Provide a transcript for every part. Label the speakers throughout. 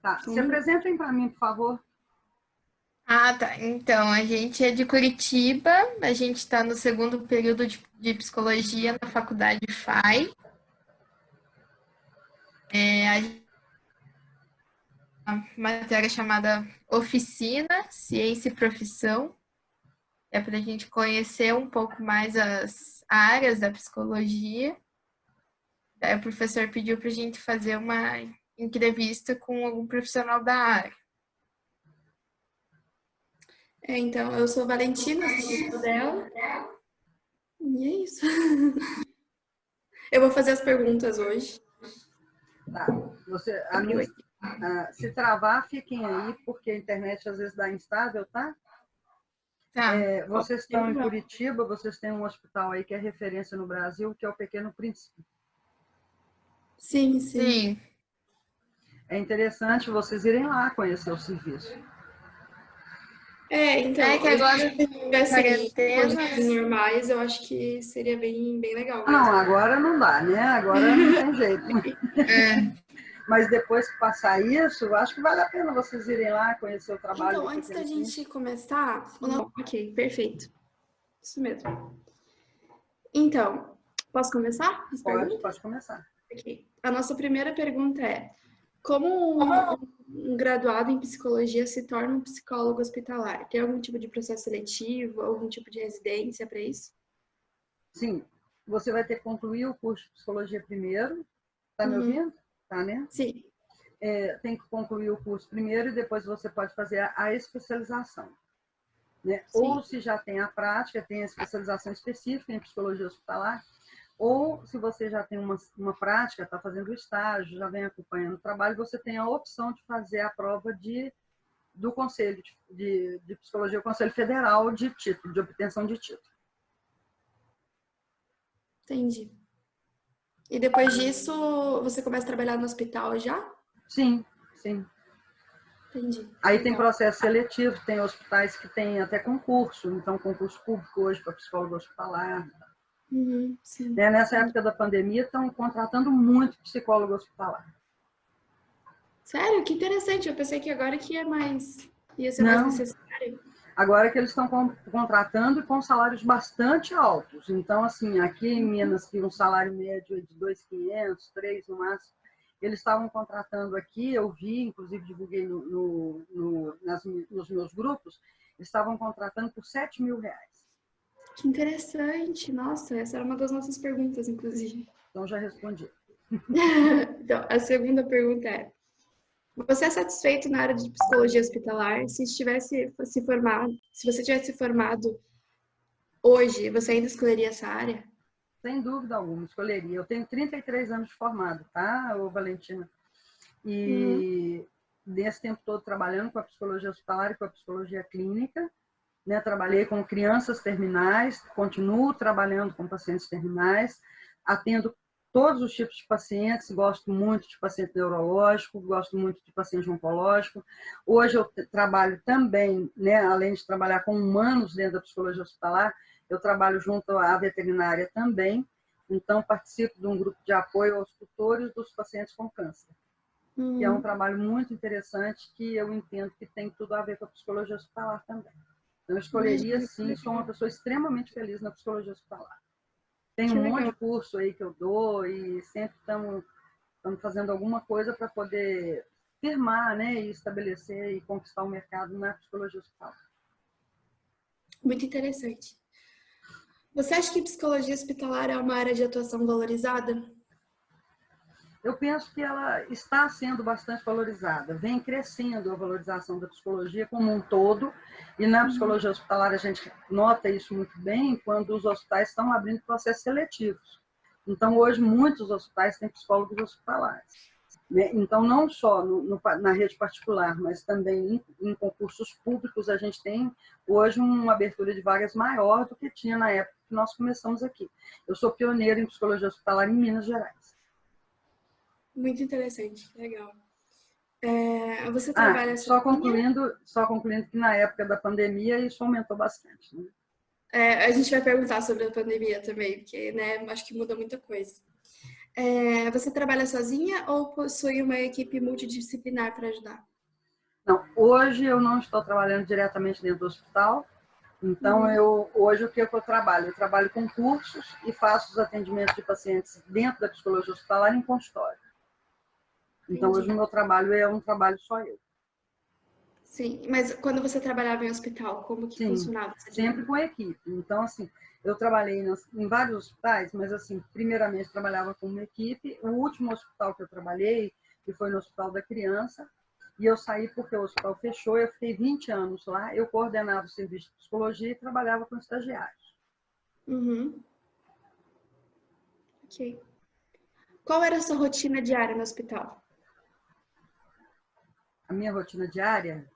Speaker 1: Tá, se apresentem para mim, por favor.
Speaker 2: Ah, tá. Então, a gente é de Curitiba, a gente está no segundo período de psicologia na faculdade FAI. A gente tem uma matéria chamada Oficina, Ciência e Profissão. É para a gente conhecer um pouco mais as áreas da psicologia. Daí o professor pediu para a gente fazer uma entrevista com algum profissional da área.
Speaker 3: Então, eu sou Valentina, sou dela. E é isso. Eu vou fazer as perguntas hoje.
Speaker 1: Tá, se travar, fiquem aí, porque a internet às vezes dá instável, tá?
Speaker 2: Tá.
Speaker 1: Vocês estão em Curitiba, vocês têm um hospital aí que é referência no Brasil, que é o Pequeno Príncipe.
Speaker 3: Sim.
Speaker 1: É interessante vocês irem lá conhecer o serviço.
Speaker 3: Então,
Speaker 2: que agora
Speaker 3: se tivessem
Speaker 2: quarentena.
Speaker 3: condições normais, eu acho que seria bem legal.
Speaker 1: Não, agora não dá, né? Agora não tem jeito. Mas depois que passar isso, eu acho que vale a pena vocês irem lá conhecer o trabalho.
Speaker 3: Então, antes da gente começar... Ok, perfeito. Isso mesmo. Então, posso começar?
Speaker 1: Pode começar.
Speaker 3: Okay. A nossa primeira pergunta é: como um graduado em psicologia se torna um psicólogo hospitalar? Tem algum tipo de processo seletivo, algum tipo de residência para isso?
Speaker 1: Sim, você vai ter que concluir o curso de psicologia primeiro. Tá me ouvindo? Tá, né?
Speaker 3: Sim.
Speaker 1: Tem que concluir o curso primeiro e depois você pode fazer a especialização. Né? Ou se já tem a prática, tem a especialização específica em psicologia hospitalar, ou se você já tem uma prática, está fazendo estágio, já vem acompanhando o trabalho, você tem a opção de fazer a prova do Conselho de Psicologia, o Conselho Federal de título, de obtenção de título.
Speaker 3: Entendi. E depois disso, você começa a trabalhar no hospital já?
Speaker 1: Sim.
Speaker 3: Entendi.
Speaker 1: Aí tem processo seletivo, tem hospitais que têm até concurso, então concurso público hoje para psicólogo hospitalar.
Speaker 3: Sim.
Speaker 1: Nessa época da pandemia, estão contratando muito psicólogo hospitalar.
Speaker 3: Sério? Que interessante. Eu pensei que agora que ia ser mais necessário.
Speaker 1: Agora que eles estão contratando com salários bastante altos. Então, assim, aqui em Minas, que um salário médio é de 2.500, 3 no máximo, eles estavam contratando aqui, eu vi, inclusive divulguei nos meus grupos, eles estavam contratando por R$7.000.
Speaker 3: Que interessante. Nossa, essa era uma das nossas perguntas, inclusive.
Speaker 1: Então, já respondi.
Speaker 3: Então, a segunda pergunta é: você é satisfeito na área de psicologia hospitalar? Se você tivesse formado hoje, você ainda escolheria essa área?
Speaker 1: Sem dúvida alguma, escolheria. Eu tenho 33 anos de formado, tá, Valentina? E nesse tempo todo trabalhando com a psicologia hospitalar e com a psicologia clínica, né? Trabalhei com crianças terminais, continuo trabalhando com pacientes terminais, atendo todos os tipos de pacientes, gosto muito de paciente neurológico, gosto muito de paciente oncológico. Hoje eu trabalho também, né, além de trabalhar com humanos dentro da psicologia hospitalar, eu trabalho junto à veterinária também, então participo de um grupo de apoio aos tutores dos pacientes com câncer, que é um trabalho muito interessante que eu entendo que tem tudo a ver com a psicologia hospitalar também. Então, eu escolheria, sim, sou uma pessoa extremamente feliz na psicologia hospitalar. Tem um monte de curso aí que eu dou e sempre estamos fazendo alguma coisa para poder firmar, né, e estabelecer e conquistar o mercado na psicologia hospitalar.
Speaker 3: Muito interessante. Você acha que psicologia hospitalar é uma área de atuação valorizada?
Speaker 1: Eu penso que ela está sendo bastante valorizada, vem crescendo a valorização da psicologia como um todo, e na psicologia hospitalar a gente nota isso muito bem quando os hospitais estão abrindo processos seletivos. Então, hoje, muitos hospitais têm psicólogos hospitalares. Né? Então, não só na rede particular, mas também em concursos públicos, a gente tem hoje uma abertura de vagas maior do que tinha na época que nós começamos aqui. Eu sou pioneira em psicologia hospitalar em Minas Gerais.
Speaker 3: Muito interessante, legal. Você trabalha
Speaker 1: só concluindo que na época da pandemia isso aumentou bastante. Né?
Speaker 3: A gente vai perguntar sobre a pandemia também, porque, né, acho que muda muita coisa. Você trabalha sozinha ou possui uma equipe multidisciplinar para ajudar?
Speaker 1: Não, hoje eu não estou trabalhando diretamente dentro do hospital, então hoje o que eu trabalho? Eu trabalho com cursos e faço os atendimentos de pacientes dentro da psicologia hospitalar em consultório. Então
Speaker 3: Entendi.
Speaker 1: hoje o meu trabalho é um trabalho só eu.
Speaker 3: Sim, mas quando você trabalhava em hospital, como que
Speaker 1: Sim,
Speaker 3: funcionava?
Speaker 1: sempre com a equipe. Então, assim, eu trabalhei em vários hospitais, mas, assim, primeiramente trabalhava com uma equipe. O último hospital que eu trabalhei, que foi no Hospital da Criança, e eu saí porque o hospital fechou, eu fiquei 20 anos lá, eu coordenava o serviço de psicologia e trabalhava com estagiários.
Speaker 3: Uhum. Ok. Qual era a sua rotina diária no hospital?
Speaker 1: A minha rotina diária,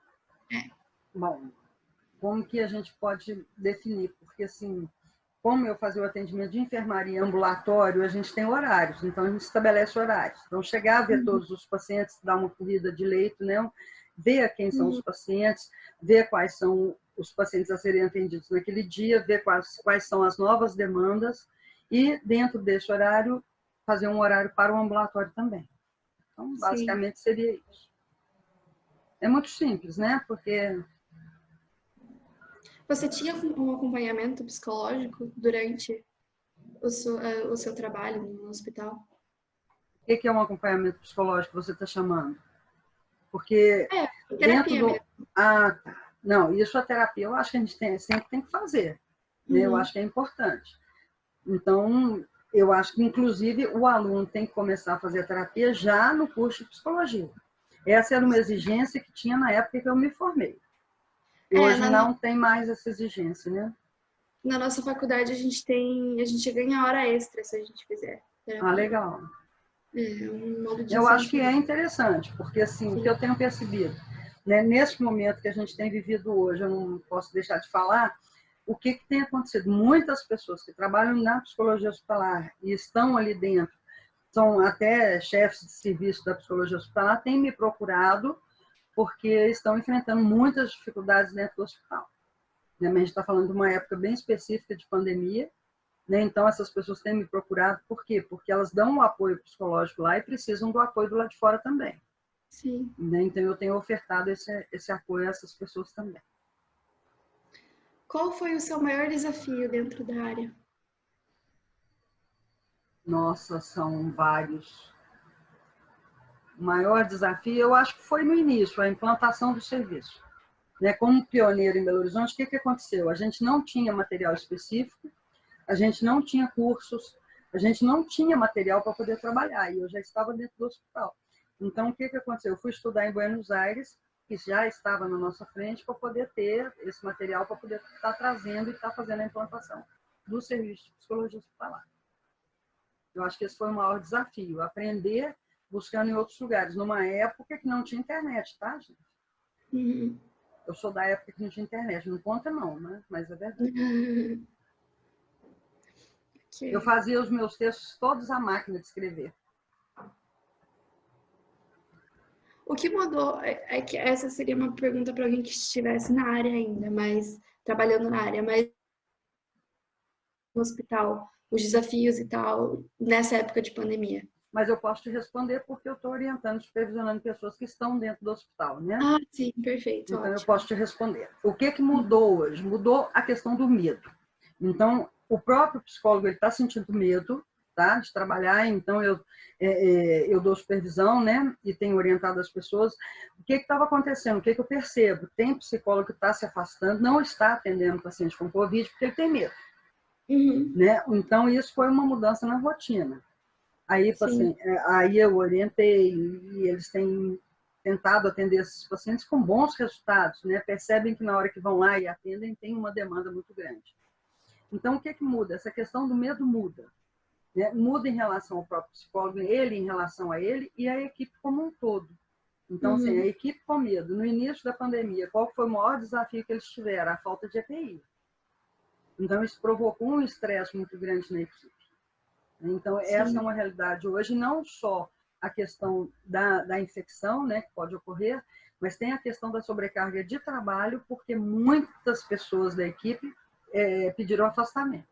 Speaker 1: bom, como que a gente pode definir? Porque, assim, como eu fazia o atendimento de enfermaria ambulatório, a gente tem horários, então a gente estabelece horários. Então, chegar a ver todos os pacientes, dar uma corrida de leito, né? Ver quem são os pacientes, ver quais são os pacientes a serem atendidos naquele dia, ver quais são as novas demandas e, dentro desse horário, fazer um horário para o ambulatório também. Então,
Speaker 3: Sim.
Speaker 1: basicamente, seria isso. É muito simples, né? Porque
Speaker 3: Você tinha um acompanhamento psicológico durante o seu trabalho no hospital?
Speaker 1: o que é um acompanhamento psicológico que você está chamando? Porque
Speaker 3: É,
Speaker 1: dentro
Speaker 3: terapia
Speaker 1: do...
Speaker 3: mesmo.
Speaker 1: Ah, tá. Não, isso a terapia eu acho que a gente sempre tem que fazer. Né? Eu
Speaker 3: Uhum.
Speaker 1: acho que é importante. Então, eu acho que, inclusive, o aluno tem que começar a fazer a terapia já no curso de psicologia. Essa era uma exigência que tinha na época que eu me formei. E
Speaker 3: É,
Speaker 1: hoje não tem mais essa exigência, né?
Speaker 3: na nossa faculdade a gente ganha hora extra se a gente fizer
Speaker 1: Ah,
Speaker 3: terapia.
Speaker 1: legal.
Speaker 3: É um modo de
Speaker 1: Eu acho que é
Speaker 3: incentivo.
Speaker 1: interessante, porque, assim, o que
Speaker 3: Sim.
Speaker 1: eu tenho percebido, né, nesse momento que a gente tem vivido hoje, eu não posso deixar de falar, o que tem acontecido? Muitas pessoas que trabalham na psicologia hospitalar e estão ali dentro, são até chefes de serviço da psicologia hospitalar, têm me procurado porque estão enfrentando muitas dificuldades dentro do hospital. Né? Mas a gente está falando de uma época bem específica de pandemia, né? Então essas pessoas têm me procurado, por quê? Porque elas dão o apoio psicológico lá e precisam do apoio do lado de fora também.
Speaker 3: Sim.
Speaker 1: Né? Então eu tenho ofertado esse apoio a essas pessoas também.
Speaker 3: Qual foi o seu maior desafio dentro da área?
Speaker 1: Nossa, são vários. O maior desafio, eu acho que foi no início, a implantação do serviço. Né? Como pioneiro em Belo Horizonte, o que aconteceu? A gente não tinha material específico, a gente não tinha cursos, a gente não tinha material para poder trabalhar, e eu já estava dentro do hospital. Então, o que aconteceu? Eu fui estudar em Buenos Aires, que já estava na nossa frente, para poder ter esse material, para poder estar trazendo e estar fazendo a implantação do serviço de psicologia hospitalar. Eu acho que esse foi o maior desafio, aprender buscando em outros lugares, numa época que não tinha internet, tá, gente?
Speaker 3: Uhum.
Speaker 1: Eu sou da época que não tinha internet, não conta não, né? Mas é verdade. Eu
Speaker 3: Ok.
Speaker 1: fazia os meus textos todos à máquina de escrever.
Speaker 3: O que mudou é que essa seria uma pergunta para alguém que estivesse na área ainda, mas trabalhando na área, mas no hospital, os desafios e tal, nessa época de pandemia.
Speaker 1: Mas eu posso te responder porque eu estou orientando, supervisionando pessoas que estão dentro do hospital, né?
Speaker 3: Ah, sim, perfeito,
Speaker 1: Então eu
Speaker 3: ótimo.
Speaker 1: posso te responder. O que mudou hoje? Mudou a questão do medo. Então, o próprio psicólogo está sentindo medo, tá, de trabalhar, então eu dou supervisão, né, e tenho orientado as pessoas. O que estava acontecendo? O que eu percebo? Tem psicólogo que está se afastando, não está atendendo paciente com Covid porque ele tem medo.
Speaker 3: Uhum.
Speaker 1: Né? Então, isso foi uma mudança na rotina. Aí,
Speaker 3: Sim,
Speaker 1: aí eu orientei e eles têm tentado atender esses pacientes com bons resultados, né? Percebem que na hora que vão lá e atendem tem uma demanda muito grande. Então, o que muda? Essa questão do medo muda. Né? Muda em relação ao próprio psicólogo, ele em relação a ele e a equipe como um todo. Então, assim, a
Speaker 3: uhum.
Speaker 1: equipe com medo. No início da pandemia, qual foi o maior desafio que eles tiveram? A falta de EPI. Então, isso provocou um estresse muito grande na equipe. Então, essa é
Speaker 3: Sim,
Speaker 1: uma realidade hoje, não só a questão da infecção, né, que pode ocorrer, mas tem a questão da sobrecarga de trabalho, porque muitas pessoas da equipe pediram afastamento.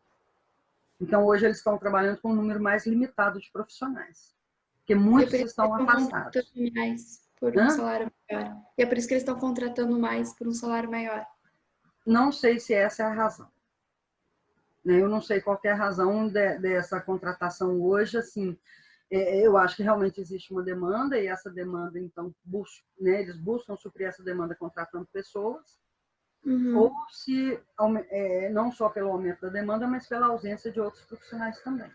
Speaker 1: Então, hoje eles estão trabalhando com um número mais limitado de profissionais, porque muitos estão afastados.
Speaker 3: Mais por um salário maior. E é por isso que eles estão contratando mais por um salário maior.
Speaker 1: Não sei se essa é a razão. Eu não sei qual é a razão dessa contratação hoje, assim, eu acho que realmente existe uma demanda, e essa demanda, então, eles buscam suprir essa demanda contratando pessoas, ou se, não só pelo aumento da demanda, mas pela ausência de outros profissionais também.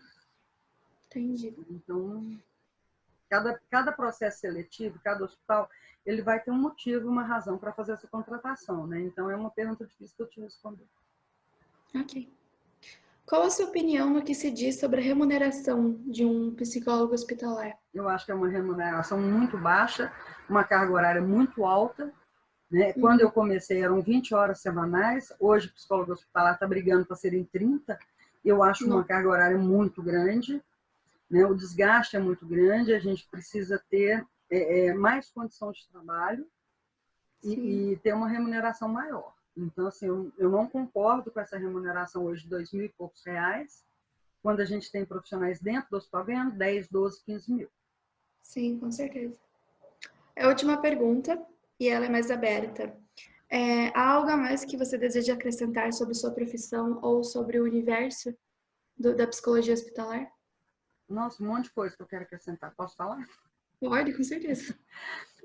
Speaker 3: Entendi.
Speaker 1: Então, cada processo seletivo, cada hospital, ele vai ter um motivo, uma razão para fazer essa contratação, né? Então, é uma pergunta difícil que eu te responder.
Speaker 3: Ok. Qual a sua opinião no que se diz sobre a remuneração de um psicólogo hospitalar?
Speaker 1: Eu acho que é uma remuneração muito baixa, uma carga horária muito alta, né? Quando eu comecei eram 20 horas semanais, hoje o psicólogo hospitalar está brigando para serem 30, eu acho uma carga horária muito grande, né? O desgaste é muito grande, a gente precisa ter mais condição de trabalho e ter uma remuneração maior. Então, assim, eu não concordo com essa remuneração hoje de 2.000 e poucos reais, quando a gente tem profissionais dentro do hospital ganhando 10, 12, 15 mil.
Speaker 3: Sim, com certeza. A última pergunta, e ela é mais aberta. Há algo a mais que você deseja acrescentar sobre sua profissão ou sobre o universo da psicologia hospitalar?
Speaker 1: Nossa, um monte de coisa que eu quero acrescentar. Posso falar?
Speaker 3: Pode, com certeza.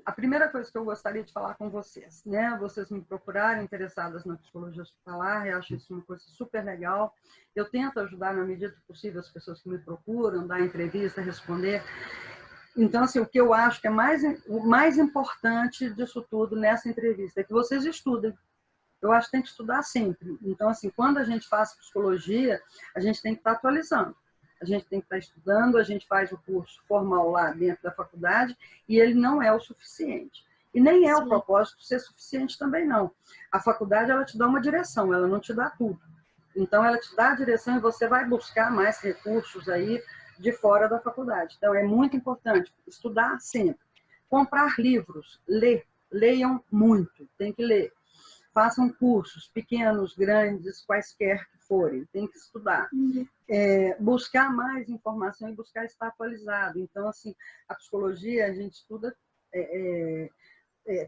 Speaker 1: A primeira coisa que eu gostaria de falar com vocês, né? Vocês me procuraram interessadas na psicologia hospitalar, eu acho isso uma coisa super legal. Eu tento ajudar na medida do possível as pessoas que me procuram, dar entrevista, responder. Então, assim, o que eu acho que é o mais importante disso tudo nessa entrevista é que vocês estudem. Eu acho que tem que estudar sempre. Então, assim, quando a gente faz psicologia, a gente tem que estar atualizando. A gente tem que estar estudando, a gente faz o curso formal lá dentro da faculdade e ele não é o suficiente. E nem é o propósito ser suficiente também, não. A faculdade, ela te dá uma direção, ela não te dá tudo. Então, ela te dá a direção e você vai buscar mais recursos aí de fora da faculdade. Então, é muito importante estudar sempre. Comprar livros, leiam muito, tem que ler. Façam cursos, pequenos, grandes, quaisquer que forem, tem que estudar. Buscar mais informação e buscar estar atualizado. Então, assim, a psicologia, a gente estuda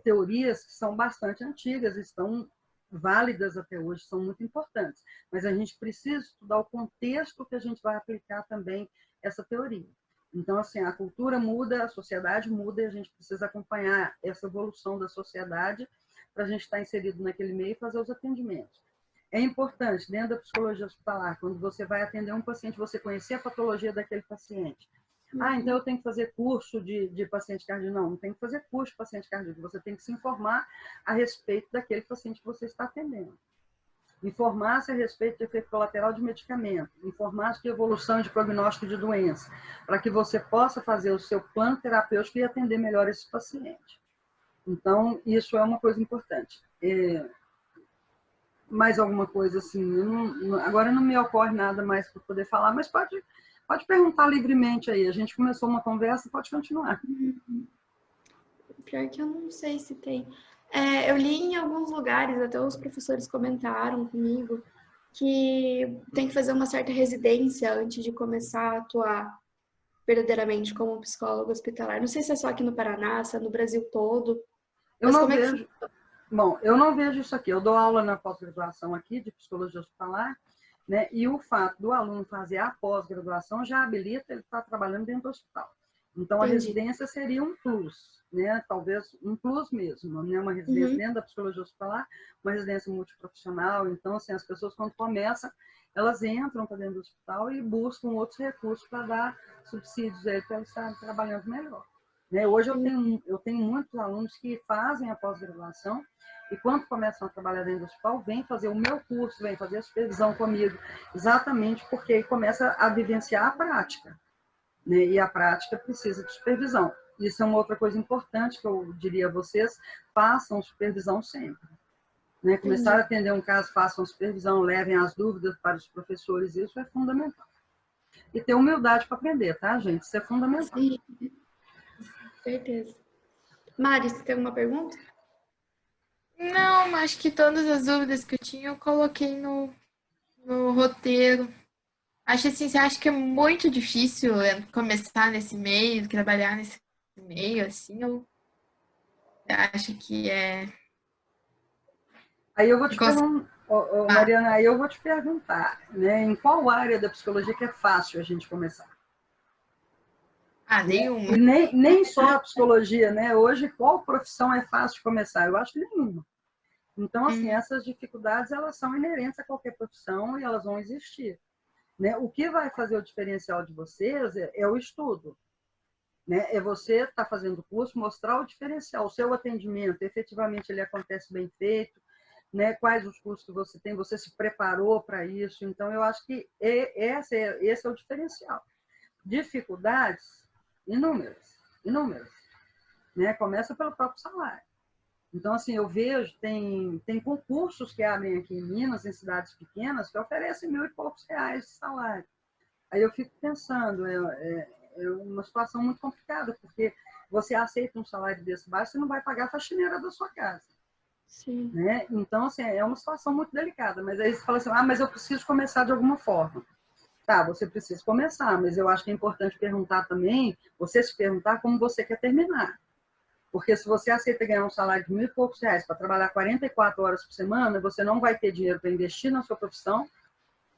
Speaker 1: teorias que são bastante antigas, estão válidas até hoje, são muito importantes. Mas a gente precisa estudar o contexto que a gente vai aplicar também essa teoria. Então, assim, a cultura muda, a sociedade muda e a gente precisa acompanhar essa evolução da sociedade para a gente estar inserido naquele meio e fazer os atendimentos. É importante, dentro da psicologia hospitalar, quando você vai atender um paciente, você conhecer a patologia daquele paciente. Então eu tenho que fazer curso de paciente cardíaco. Não tem que fazer curso de paciente cardíaco. Você tem que se informar a respeito daquele paciente que você está atendendo. Informar-se a respeito de efeito colateral de medicamento. Informar-se de evolução e de prognóstico de doença, para que você possa fazer o seu plano terapêutico e atender melhor esse paciente. Então, isso é uma coisa importante. Mais alguma coisa assim? Agora não me ocorre nada mais para poder falar, mas pode perguntar livremente aí. A gente começou uma conversa, pode continuar.
Speaker 3: Pior que eu não sei se tem. Eu li em alguns lugares, até os professores comentaram comigo, que tem que fazer uma certa residência antes de começar a atuar verdadeiramente como psicólogo hospitalar. Não sei se é só aqui no Paraná, se é no Brasil todo.
Speaker 1: Eu não vejo. Bom, eu não vejo isso aqui. Eu dou aula na pós-graduação aqui de psicologia hospitalar, né? E o fato do aluno fazer a pós-graduação já habilita ele estar trabalhando dentro do hospital. Então, a residência seria um plus, né? Talvez um plus mesmo, né? Uma residência dentro da psicologia hospitalar, uma residência multiprofissional. Então, assim, as pessoas, quando começam, elas entram para dentro do hospital e buscam outros recursos para dar subsídios aí para eles estarem trabalhando melhor. Né? Hoje eu tenho muitos alunos que fazem a pós-graduação e quando começam a trabalhar dentro do hospital, vêm fazer o meu curso, vêm fazer a supervisão comigo, exatamente porque aí começa a vivenciar a prática. Né? E a prática precisa de supervisão. Isso é uma outra coisa importante que eu diria a vocês, façam supervisão sempre. Né? Começar a atender um caso, façam supervisão, levem as dúvidas para os professores, isso é fundamental. E ter humildade para aprender, tá, gente? Isso é fundamental.
Speaker 3: Sim, certeza. Mari, você tem alguma pergunta?
Speaker 2: Não, acho que todas as dúvidas que eu tinha eu coloquei no roteiro. Acho assim, você acha que é muito difícil começar nesse meio, trabalhar nesse meio, assim, ou você acha que é...
Speaker 1: Aí eu vou te
Speaker 2: consegue-
Speaker 1: perguntar, Mariana, aí eu vou te perguntar, né, em qual área da psicologia que é fácil a gente começar?
Speaker 2: Ah,
Speaker 1: Né?
Speaker 2: nenhuma.
Speaker 1: E nem só a psicologia, né? Hoje, qual profissão é fácil de começar? Eu acho que nenhuma. Então, assim, essas dificuldades, elas são inerentes a qualquer profissão e elas vão existir. Né? O que vai fazer o diferencial de vocês é o estudo. Né? É você estar fazendo o curso, mostrar o diferencial. O seu atendimento, efetivamente, ele acontece bem feito, né? Quais os cursos que você tem, você se preparou para isso. Então, eu acho que esse é o diferencial. Dificuldades, inúmeras, inúmeras. Né? Começa pelo próprio salário. Então, assim, eu vejo, tem concursos que abrem aqui em Minas, em cidades pequenas, que oferecem R$ 1.000 de salário. Aí eu fico pensando, é uma situação muito complicada, porque você aceita um salário desse baixo, você não vai pagar a faxineira da sua casa.
Speaker 3: Sim.
Speaker 1: Né? Então, assim, é uma situação muito delicada. Mas aí você fala assim, mas eu preciso começar de alguma forma. Tá, você precisa começar, mas eu acho que é importante perguntar também, você se perguntar como você quer terminar. Porque se você aceita ganhar um salário de R$ 1.000 para trabalhar 44 horas por semana, você não vai ter dinheiro para investir na sua profissão,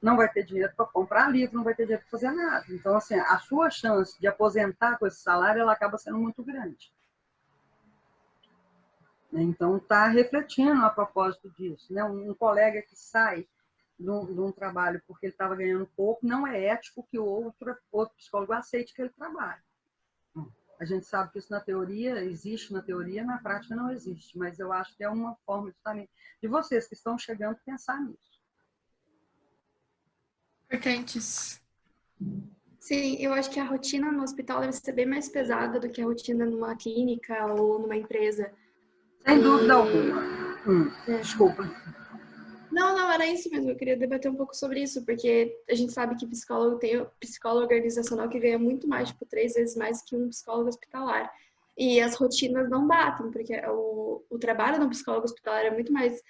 Speaker 1: não vai ter dinheiro para comprar livro, não vai ter dinheiro para fazer nada. Então, assim, a sua chance de aposentar com esse salário, ela acaba sendo muito grande. Então, está refletindo a propósito disso. Né? Um colega que sai de um trabalho porque ele estava ganhando pouco, não é ético que o outro psicólogo aceite que ele trabalhe. A gente sabe que isso na teoria existe, na teoria, na prática não existe, mas eu acho que é uma forma justamente de vocês que estão chegando pensar nisso.
Speaker 2: Importantes.
Speaker 3: Sim, eu acho que a rotina no hospital deve ser bem mais pesada do que a rotina numa clínica ou numa empresa.
Speaker 1: Sem dúvida alguma.
Speaker 3: É.
Speaker 1: Desculpa.
Speaker 3: Não, era isso mesmo. Eu queria debater um pouco sobre isso, porque a gente sabe que psicólogo tem o psicólogo organizacional que ganha muito mais, tipo, 3 vezes mais que um psicólogo hospitalar. E as rotinas não batem, porque o trabalho de um psicólogo hospitalar é muito mais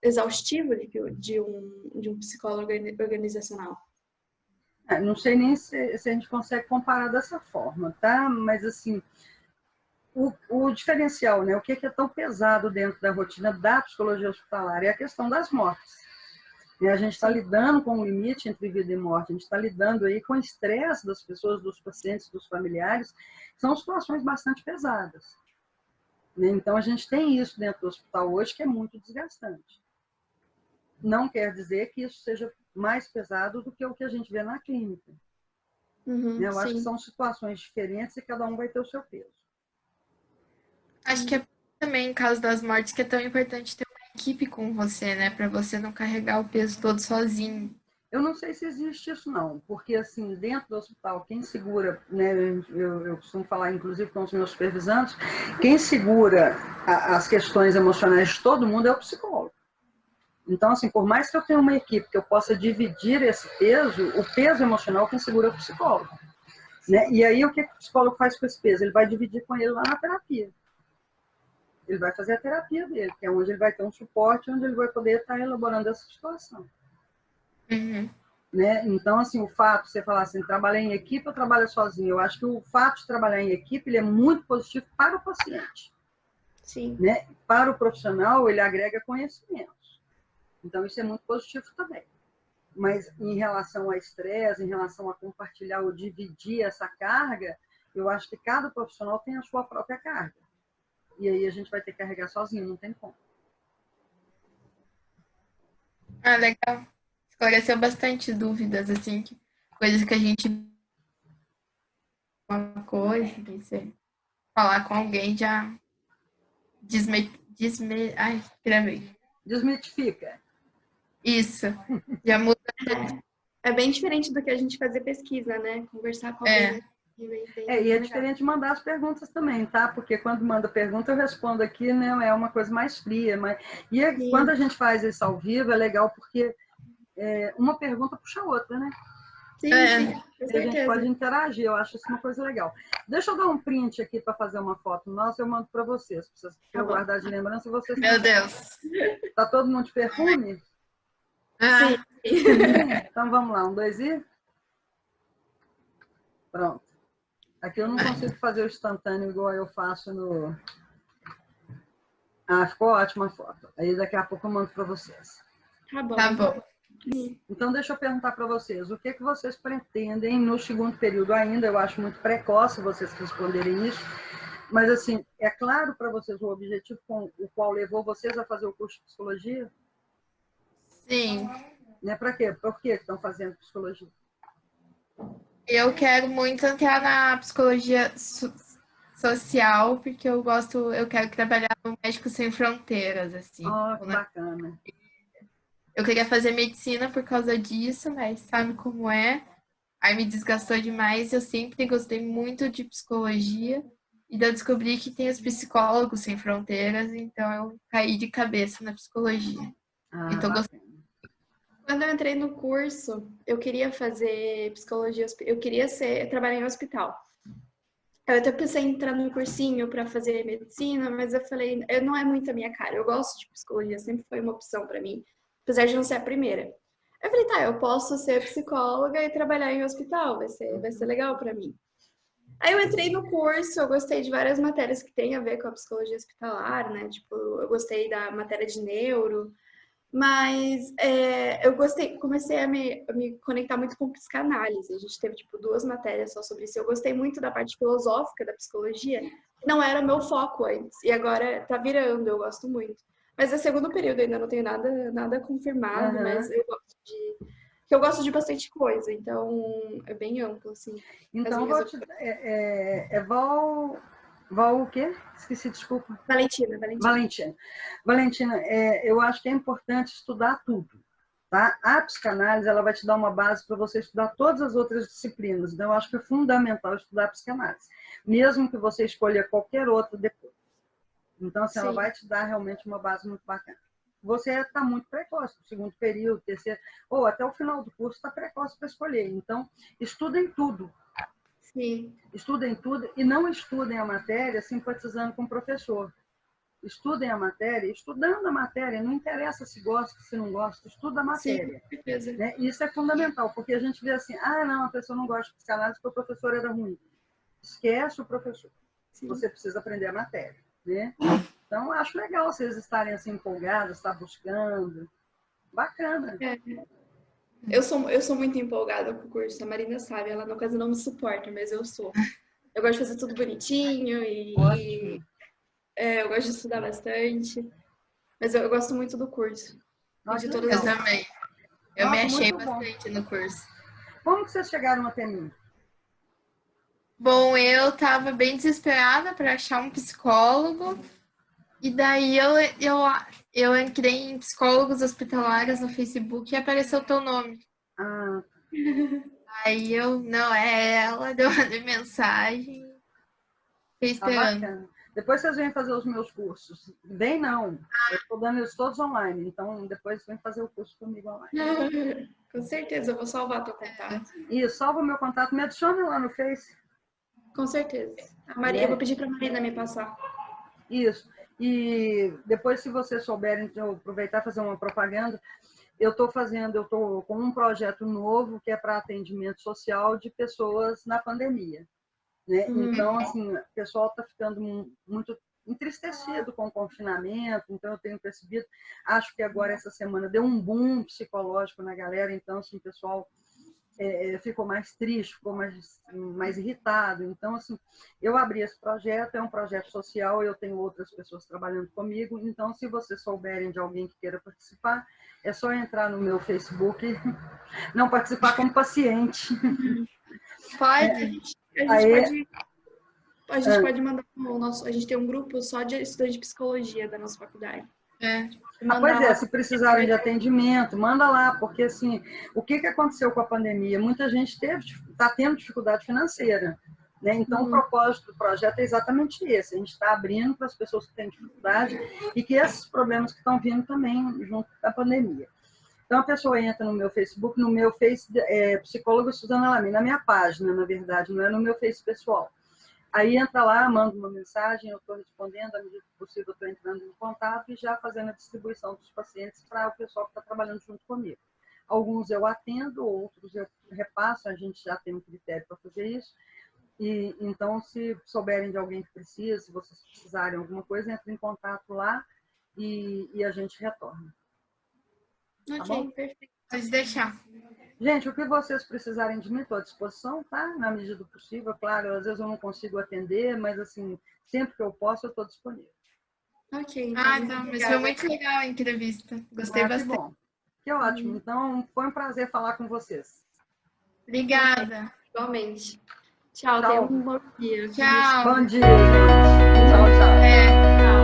Speaker 3: exaustivo do que o de um psicólogo organizacional.
Speaker 1: Não sei nem se a gente consegue comparar dessa forma, tá? Mas, assim, o diferencial, né? O que é tão pesado dentro da rotina da psicologia hospitalar é a questão das mortes. E a gente está lidando com o limite entre vida e morte, a gente está lidando aí com o estresse das pessoas, dos pacientes, dos familiares, são situações bastante pesadas. Então, a gente tem isso dentro do hospital hoje que é muito desgastante. Não quer dizer que isso seja mais pesado do que o que a gente vê na clínica. Eu acho que são situações diferentes e cada um vai ter o seu peso.
Speaker 2: Acho que é também, em caso das mortes, que é tão importante ter uma equipe com você, né? Para você não carregar o peso todo sozinho.
Speaker 1: Eu não sei se existe isso, não, porque, assim, dentro do hospital, quem segura, né, eu costumo falar, inclusive, com os meus supervisantes, quem segura as questões emocionais de todo mundo é o psicólogo. Então, assim, por mais que eu tenha uma equipe que eu possa dividir esse peso, o peso emocional quem segura é o psicólogo. Né? E aí, o que o psicólogo faz com esse peso? Ele vai dividir com ele lá na terapia. Ele vai fazer a terapia dele, que é onde ele vai ter um suporte, onde ele vai poder estar elaborando essa situação.
Speaker 2: Uhum.
Speaker 1: Né? Então, assim, o fato de você falar assim, trabalhar em equipe ou trabalhar sozinho, eu acho que o fato de trabalhar em equipe ele é muito positivo para o paciente.
Speaker 3: Sim.
Speaker 1: Né? Para o profissional, ele agrega conhecimentos. Então, isso é muito positivo também. Mas em relação a estresse, em relação a compartilhar ou dividir essa carga, eu acho que cada profissional tem a sua própria carga. E aí a gente vai ter que carregar sozinho, não tem como.
Speaker 2: Ah, legal. Esclareceu bastante dúvidas, assim, coisas que a gente... Uma coisa, que você falar com alguém já ai, gravei.
Speaker 1: Desmitifica.
Speaker 2: Isso. Já muda.
Speaker 3: É bem diferente do que a gente fazer pesquisa, né? Conversar com alguém.
Speaker 1: E é diferente de mandar as perguntas também, tá? Porque quando manda pergunta, eu respondo aqui, né? É uma coisa mais fria. Quando a gente faz isso ao vivo, é legal porque uma pergunta puxa a outra, né?
Speaker 3: Sim, com certeza.
Speaker 1: A gente pode interagir, eu acho isso uma coisa legal. Deixa eu dar um print aqui para fazer uma foto nossa, eu mando para vocês, para vocês guardar de lembrança. Vocês
Speaker 2: Meu Deus.
Speaker 1: Tá todo mundo de perfume?
Speaker 3: Sim,
Speaker 1: Então vamos lá, 1, 2 e... Pronto. Aqui eu não consigo fazer o instantâneo igual eu faço no... Ah, ficou ótima a foto. Aí daqui a pouco eu mando para vocês.
Speaker 3: Tá bom.
Speaker 2: Tá bom.
Speaker 1: Então, deixa eu perguntar para vocês, o que vocês pretendem no segundo período ainda? Eu acho muito precoce vocês responderem isso, mas, assim, é claro para vocês o objetivo com o qual levou vocês a fazer o curso de psicologia?
Speaker 2: Sim.
Speaker 1: Né? Para quê? Por que estão fazendo psicologia?
Speaker 2: Eu quero muito entrar na psicologia social, porque eu quero trabalhar no Médicos Sem Fronteiras, assim.
Speaker 1: Oh, que bacana.
Speaker 2: Eu queria fazer medicina por causa disso, mas sabe como é? Aí me desgastou demais. Eu sempre gostei muito de psicologia. E daí eu descobri que tem os psicólogos sem fronteiras, então eu caí de cabeça na psicologia. Então gostei.
Speaker 3: Quando eu entrei no curso, eu queria fazer psicologia, eu queria trabalhar em hospital. Eu até pensei em entrar no cursinho para fazer medicina, mas eu falei, não é muito a minha cara. Eu gosto de psicologia, sempre foi uma opção para mim, apesar de não ser a primeira. Eu falei, tá, eu posso ser psicóloga e trabalhar em hospital, vai ser legal para mim. Aí eu entrei no curso, eu gostei de várias matérias que tem a ver com a psicologia hospitalar, né? Tipo, eu gostei da matéria de neuro, mas eu comecei a me conectar muito com psicanálise. A gente teve, tipo, 2 matérias só sobre isso. Eu gostei muito da parte filosófica da psicologia, que não era o meu foco antes, e agora tá virando, eu gosto muito. Mas é segundo período, ainda não tenho nada confirmado, mas eu gosto de bastante coisa, então é bem amplo, assim.
Speaker 1: Então, Val o quê? Esqueci, desculpa.
Speaker 3: Valentina.
Speaker 1: Valentina, eu acho que é importante estudar tudo. Tá? A psicanálise ela vai te dar uma base para você estudar todas as outras disciplinas. Então, eu acho que é fundamental estudar a psicanálise, mesmo que você escolha qualquer outra depois. Então, assim, ela vai te dar realmente uma base muito bacana. Você está muito precoce, no segundo período, terceiro, ou até o final do curso está precoce para escolher. Então, estudem tudo.
Speaker 3: Sim.
Speaker 1: Estudem tudo e não estudem a matéria simpatizando com o professor. Estudem a matéria, estudando a matéria, não interessa se gosta, se não gosta, estuda a matéria.
Speaker 3: Sim, com certeza.
Speaker 1: Né? Isso é fundamental, porque a gente vê assim, não, a pessoa não gosta de psicanálise porque o professor era ruim. Esquece o professor. Sim. Você precisa aprender a matéria. Né? Então, acho legal vocês estarem assim empolgados, estar buscando. Bacana.
Speaker 3: Eu sou muito empolgada com o curso, a Marina sabe, ela no caso não me suporta, mas eu sou. Eu gosto de fazer tudo bonitinho e eu gosto de estudar bastante. Mas eu gosto muito do curso.
Speaker 1: Nossa,
Speaker 2: eu também. Eu me achei bastante no curso.
Speaker 1: Como que vocês chegaram até mim?
Speaker 2: Bom, eu estava bem desesperada para achar um psicólogo. E daí eu entrei em psicólogos hospitalares no Facebook e apareceu o teu nome. Aí não, é ela, deu uma mensagem. Fiquei esperando.
Speaker 1: Depois vocês vêm fazer os meus cursos. Bem não, eu estou dando eles todos online, então depois vem fazer o curso comigo online.
Speaker 3: Com certeza, eu vou salvar teu contato.
Speaker 1: Isso, salva o meu contato, me adiciona lá no Face.
Speaker 3: Com certeza. Eu vou pedir para a Marina me passar.
Speaker 1: Isso. E depois, se vocês souberem, eu aproveitar e fazer uma propaganda, eu estou com um projeto novo que é para atendimento social de pessoas na pandemia. Né? Então, assim, o pessoal está ficando muito entristecido com o confinamento, então eu tenho percebido, acho que agora essa semana deu um boom psicológico na galera, então, assim, o pessoal ficou mais triste, ficou mais irritado. Então, assim, eu abri esse projeto, é um projeto social, eu tenho outras pessoas trabalhando comigo, então, se vocês souberem de alguém que queira participar, é só entrar no meu Facebook, não participar como paciente.
Speaker 2: Pode?
Speaker 3: A gente pode mandar a gente tem um grupo só de estudantes de psicologia da nossa faculdade.
Speaker 1: Pois se precisarem de atendimento, manda lá, porque assim, o que aconteceu com a pandemia? Muita gente está tendo dificuldade financeira, né? Então o propósito do projeto é exatamente esse, a gente está abrindo para as pessoas que têm dificuldade e que esses problemas que estão vindo também junto da pandemia. Então a pessoa entra no meu Facebook, no meu Face, psicóloga Suzana Lamy, na minha página, na verdade, não é no meu Face pessoal. Aí entra lá, manda uma mensagem, eu estou respondendo, à medida que possível eu estou entrando em contato e já fazendo a distribuição dos pacientes para o pessoal que está trabalhando junto comigo. Alguns eu atendo, outros eu repasso, a gente já tem um critério para fazer isso. E então, se souberem de alguém que precisa, se vocês precisarem de alguma coisa, entre em contato lá e a gente retorna. Tá bom?
Speaker 2: Perfeito. Pode deixar.
Speaker 1: Gente, o que vocês precisarem de mim, estou à disposição, tá? Na medida do possível, claro, às vezes eu não consigo atender, mas assim, sempre que eu posso, eu estou disponível.
Speaker 3: Ok,
Speaker 2: Então, mas foi muito legal a entrevista. Gostei bastante.
Speaker 1: Que bom. Que ótimo. Então, foi um prazer falar com vocês.
Speaker 2: Obrigada.
Speaker 3: Igualmente. Tchau, tenha um bom dia.
Speaker 2: Tchau.
Speaker 1: Bom dia, gente. Tchau, tchau.
Speaker 2: É.